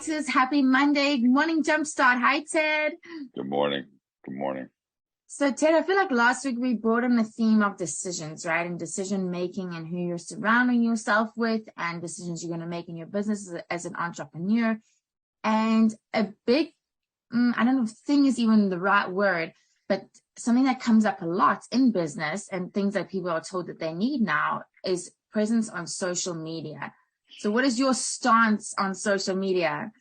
writers. Happy Monday. Good morning, Jumpstart. Hi, Ted. Good morning. Good morning. So, Ted, I feel like last week we brought in the theme of decisions, right? And decision making and who you're surrounding yourself with and decisions you're going to make in your business as an entrepreneur. And a big, I don't know if thing is even the right word, but something that comes up a lot in business and things that people are told that they need now is presence on social media. So what is your stance on social media?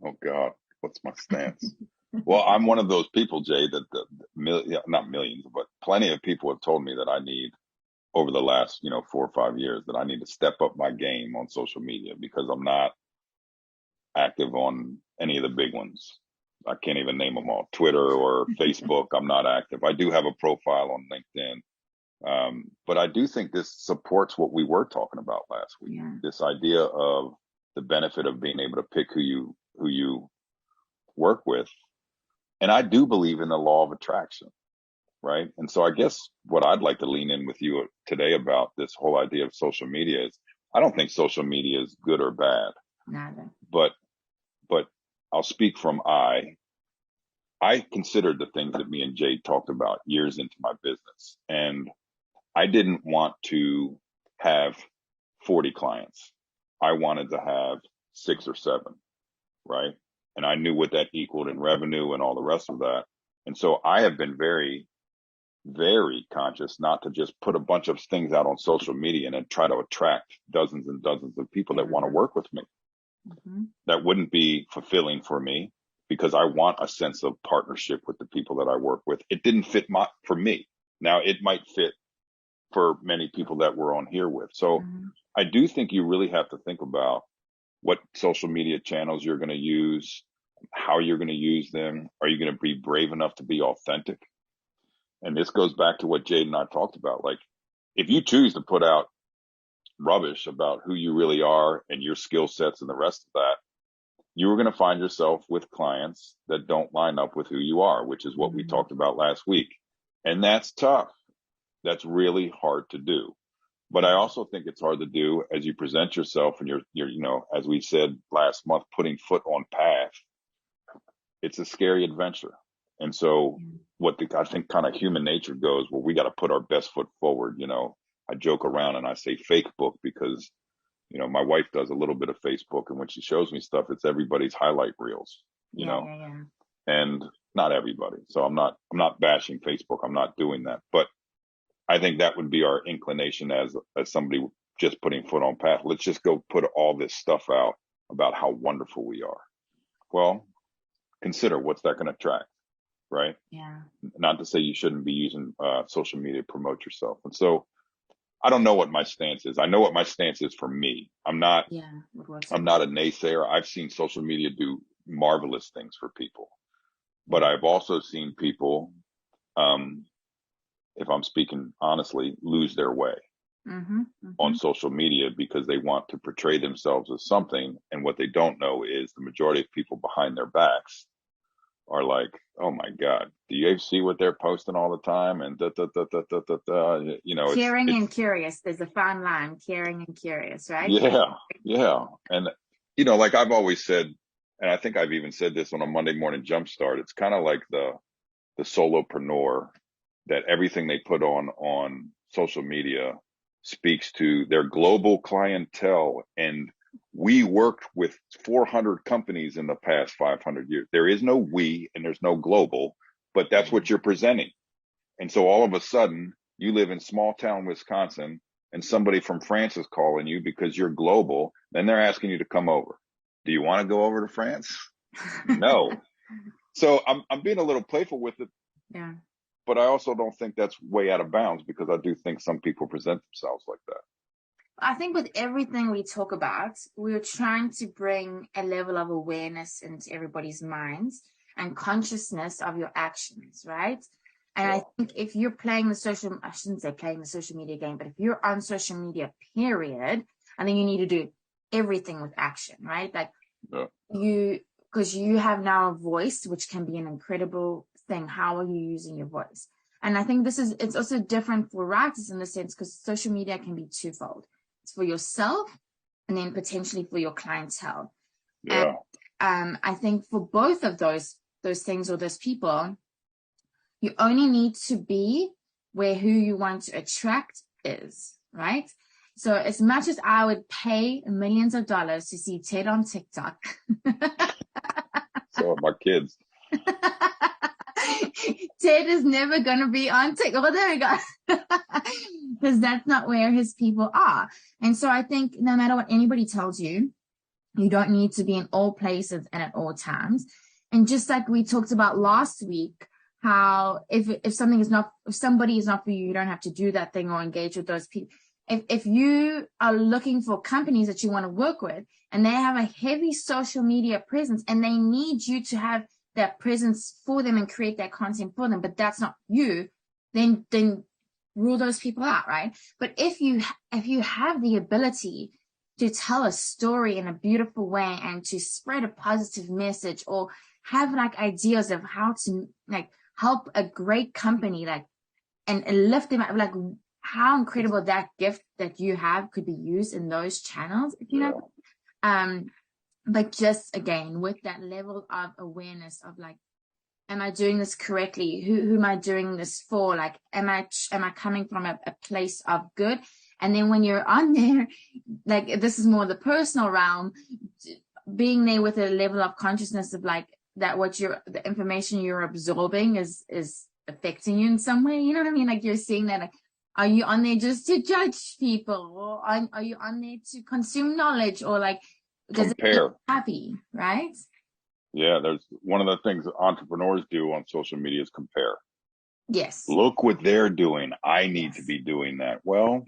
Oh God, what's my stance? Well, I'm one of those people, Jay, that not millions, but plenty of people have told me that I need over the last, 4 or 5 years that I need to step up my game on social media because I'm not active on any of the big ones. I can't even name them all. Twitter or Facebook, I'm not active. I do have a profile on LinkedIn. But I do think this supports what we were talking about last week. Yeah. This idea of the benefit of being able to pick who you work with. And I do believe in the law of attraction, right? And so I guess what I'd like to lean in with you today about this whole idea of social media is I don't think social media is good or bad. Neither. But I'll speak from I considered the things that me and Jay talked about years into my business. And I didn't want to have 40 clients. I wanted to have 6 or 7, right? And I knew what that equaled in revenue and all the rest of that. And so I have been very, very conscious not to just put a bunch of things out on social media and then try to attract dozens and dozens of people that want to work with me. Mm-hmm. That wouldn't be fulfilling for me because I want a sense of partnership with the people that I work with. It didn't fit for me. Now it might fit for many people that we're on here with. So I do think you really have to think about what social media channels you're going to use, how you're going to use them. Are you going to be brave enough to be authentic? And this goes back to what Jade and I talked about. Like, if you choose to put out rubbish about who you really are and your skill sets and the rest of that, you're going to find yourself with clients that don't line up with who you are, which is what we talked about last week. And that's tough. That's really hard to do. But I also think it's hard to do as you present yourself and you're, as we said last month, putting foot on path. It's a scary adventure. And so I think kind of human nature goes, well, we got to put our best foot forward. I joke around and I say fake book because, my wife does a little bit of Facebook, and when she shows me stuff, it's everybody's highlight reels, and not everybody. So I'm not bashing Facebook. I'm not doing that. But I think that would be our inclination as somebody just putting foot on path. Let's just go put all this stuff out about how wonderful we are. Well, consider what's that going to attract, right? Yeah. Not to say you shouldn't be using social media to promote yourself. And so I don't know what my stance is. I know what my stance is for me. I'm not a naysayer. I've seen social media do marvelous things for people, but I've also seen people, if I'm speaking honestly, lose their way on social media because they want to portray themselves as something. And what they don't know is the majority of people behind their backs are like, oh my God, do you see what they're posting all the time? And caring and curious. There's a fine line, caring and curious, right? Yeah. And, like I've always said, and I think I've even said this on a Monday morning Jumpstart, it's kind of like the solopreneur that everything they put on social media speaks to their global clientele. And we worked with 400 companies in the past 500 years. There is no we and there's no global, but that's what you're presenting. And so all of a sudden you live in small town Wisconsin and somebody from France is calling you because you're global. Then they're asking you to come over. Do you want to go over to France? No. So I'm being a little playful with it. Yeah. But I also don't think that's way out of bounds because I do think some people present themselves like that. I think with everything we talk about, we're trying to bring a level of awareness into everybody's minds and consciousness of your actions, right? And I think if you're I shouldn't say playing the social media game, but if you're on social media, period, I think you need to do everything with action, right? Like because you have now a voice, which can be an incredible thing. How are you using your voice? And I think it's also different for writers in the sense because social media can be twofold. It's for yourself and then potentially for your clientele. And Yeah. I think for both of those things or those people, you only need to be where who you want to attract is, right? So as much as I would pay millions of dollars to see Ted on TikTok, So my kids. Ted is never going to be on TikTok. Oh, there we go. Because that's not where his people are. And so I think no matter what anybody tells you, you don't need to be in all places and at all times. And just like we talked about last week, how if somebody is not for you, you don't have to do that thing or engage with those people. If you are looking for companies that you want to work with and they have a heavy social media presence and they need you to have that presence for them and create that content for them, but that's not you, then rule those people out, right? But if you have the ability to tell a story in a beautiful way and to spread a positive message or have like ideas of how to like help a great company like and lift them up, like how incredible that gift that you have could be used in those channels, if you know. But just again with that level of awareness of like, am I doing this correctly? Who am I doing this for? Like, am I coming from a place of good? And then when you're on there, like this is more the personal realm, being there with a level of consciousness of like that the information you're absorbing is affecting you in some way. You know what I mean? Like you're seeing that. Like, are you on there just to judge people, or are you on there to consume knowledge, or like does it make you Compare. happy, right? Yeah, there's one of the things entrepreneurs do on social media is compare. Yes. Look what they're doing. I need to Yes. be doing that. Well,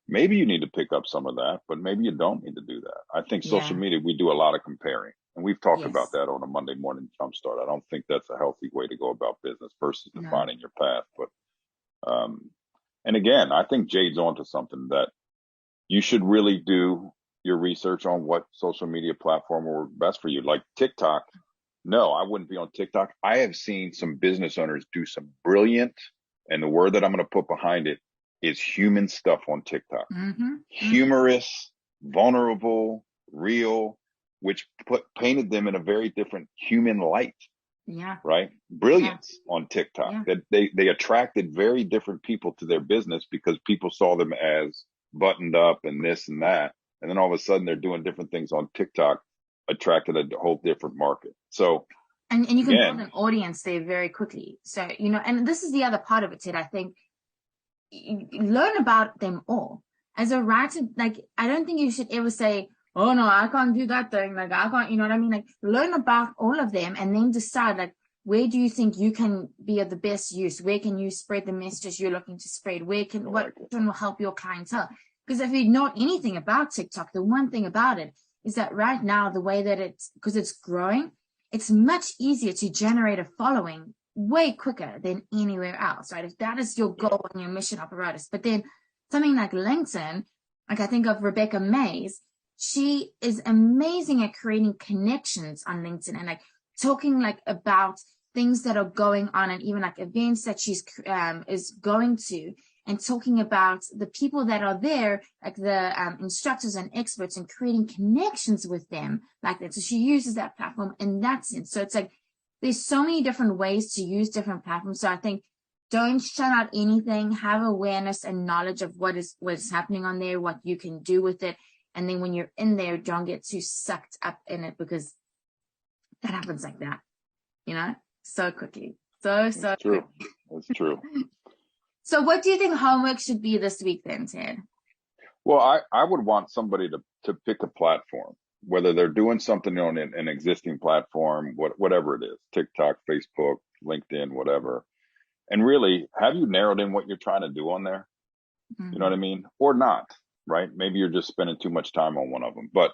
maybe you need to pick up some of that, but maybe you don't need to do that. I think social Yeah. media, we do a lot of comparing. And we've talked about Yes. that on a Monday morning jumpstart. I don't think that's a healthy way to go about business versus No. defining your path. Um, and again, I think Jade's onto something that you should really do your research on what social media platform will work best for you. Like TikTok, no, I wouldn't be on TikTok. I have seen some business owners do some brilliant, and the word that I'm going to put behind it is human stuff on TikTok. Mm-hmm. Mm-hmm. Humorous, vulnerable, real, which painted them in a very different human light, Yeah. right? Yeah. Brilliance on TikTok. Yeah. That they attracted very different people to their business because people saw them as buttoned up and this and that. And then all of a sudden they're doing different things on TikTok, attracted a whole different market. So And you can build again, an audience there very quickly. So, you know, and this is the other part of it, Ted. I think learn about them all. As a writer, like, I don't think you should ever say, oh, no, I can't do that thing. Like, I can't, you know what I mean? Like, learn about all of them and then decide, like, where do you think you can be of the best use? Where can you spread the messages you're looking to spread? What will help your clientele? Because if you know anything about TikTok, the one thing about it is that right now, the way that because it's growing, it's much easier to generate a following way quicker than anywhere else, right? If that is your goal and your mission apparatus. But then something like LinkedIn, like I think of Rebecca Mays, she is amazing at creating connections on LinkedIn and like talking like about things that are going on and even like events that she's is going to, and talking about the people that are there, like the instructors and experts, and creating connections with them like that. So she uses that platform in that sense. So it's like there's so many different ways to use different platforms. So I think don't shut out anything. Have awareness and knowledge of what's happening on there, what you can do with it. And then when you're in there, don't get too sucked up in it, because that happens like that, you know, so quickly. So it's true. quickly. It's true. So what do you think homework should be this week then, Ted? Well, I would want somebody to pick a platform, whether they're doing something on an existing platform, whatever it is, TikTok, Facebook, LinkedIn, whatever. And really, have you narrowed in what you're trying to do on there? You know what Mm-hmm. I mean? Or not, right? Maybe you're just spending too much time on one of them. But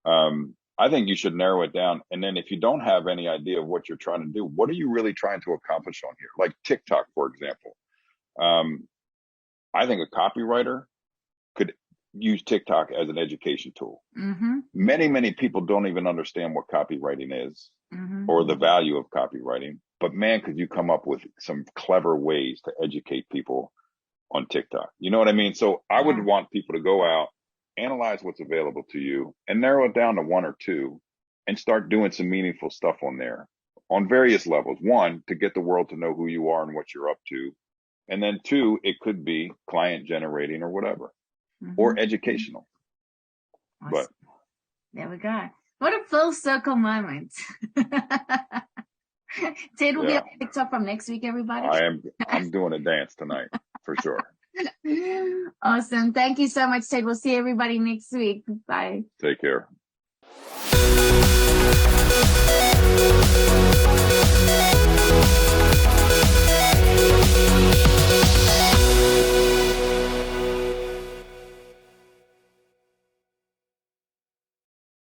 I think you should narrow it down. And then if you don't have any idea of what you're trying to do, what are you really trying to accomplish on here? Like TikTok, for example. Um, I think a copywriter could use TikTok as an education tool. Mm-hmm. Many people don't even understand what copywriting is Mm-hmm. or the value of copywriting. But man, could you come up with some clever ways to educate people on TikTok? You know what I mean? So I would Yeah. want people to go out, analyze what's available to you, and narrow it down to one or two, and start doing some meaningful stuff on there on various levels. One, to get the world to know who you are and what you're up to. And then two, it could be client generating or whatever, or educational. Awesome. But there we go. What a full circle moment. Ted will be on TikTok from next week, everybody. I'm doing a dance tonight for sure. Awesome. Thank you so much, Ted. We'll see everybody next week. Bye. Take care.